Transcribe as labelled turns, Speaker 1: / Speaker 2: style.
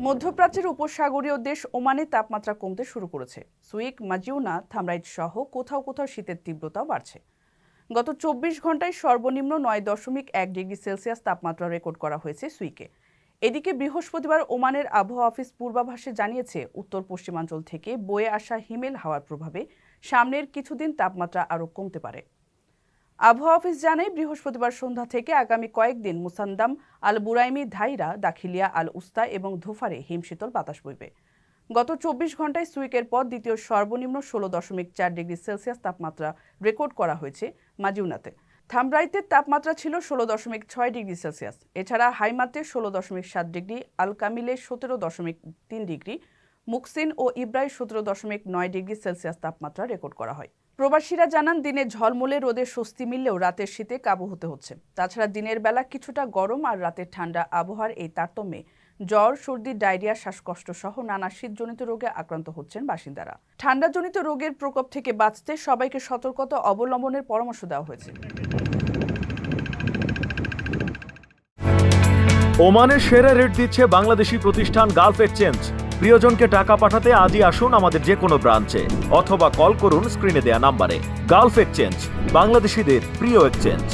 Speaker 1: মধ্যপ্রাচ্যের উপসাগরীয় দেশ ওমানে তাপমাত্রা কমতে শুরু করেছে। সুইক, মাজিউনা, থামরাইট সহ কোথাও কোথাও শীতের তীব্রতাও বাড়ছে। গত 24 ঘন্টায় সর্বনিম্ন 9.1 ডিগ্রি সেলসিয়াস তাপমাত্রা রেকর্ড করা হয়েছে সুইকে। এদিকে বৃহস্পতিবার ওমানের আবহাওয়া অফিস পূর্বাভাসে জানিয়েছে, উত্তর পশ্চিমাঞ্চল থেকে বয়ে আসা হিমেল হাওয়ার প্রভাবে সামনের কিছুদিন তাপমাত্রা আরও কমতে পারে। আবহাওয়া অফিস জানায়, বৃহস্পতিবার সন্ধ্যা থেকে আগামী কয়েকদিন মুসান্দাম, আল বুরাইমি, ধাইরা, দাখিলিয়া, আল উস্তা এবং ধুফারে হিমশীতল বাতাস বইবে। গত 24 ঘন্টায় সুইকের পর দ্বিতীয় সর্বনিম্ন 16.4 ডিগ্রি সেলসিয়াস তাপমাত্রা রেকর্ড করা হয়েছে মাজিউনাতে। থামরাইতের তাপমাত্রা ছিল 16.6 ডিগ্রি সেলসিয়াস। এছাড়া হাইমাতে 16.7 ডিগ্রি, আল কামিলে 17.3 ডিগ্রি, মুকসিন ও ইব্রায় 17.9 ডিগ্রি সেলসিয়াস তাপমাত্রা রেকর্ড করা হয়। প্রবাসীরা জানান, দিনে ঝলমলে রোদে স্বস্তি মিললেও রাতের শীতে কাবু হতে হচ্ছে। তাছাড়া দিনের বেলা কিছুটা গরম আর রাতের ঠান্ডা আবহাওয়ার এই তারতম্যে জ্বর, সর্দি, ডায়রিয়া, শ্বাসকষ্ট সহ নানা শীতজনিত রোগে আক্রান্ত হচ্ছেন বাসিন্দারা। ঠান্ডাজনিত রোগের প্রকোপ থেকে বাঁচতে সবাইকে সতর্কতা অবলম্বনের পরামর্শ দেওয়া হয়েছে।
Speaker 2: ওমানের সেরা রেট দিচ্ছে বাংলাদেশি প্রতিষ্ঠান গালফ এক্সচেঞ্জ। প্রিয়জনকে টাকা পাঠাতে আজই আসুন আমাদের যে কোনো ব্রাঞ্চে অথবা কল করুন স্ক্রিনে দেয়া নাম্বারে। গালফ এক্সচেঞ্জ, বাংলাদেশিদের প্রিয় এক্সচেঞ্জ।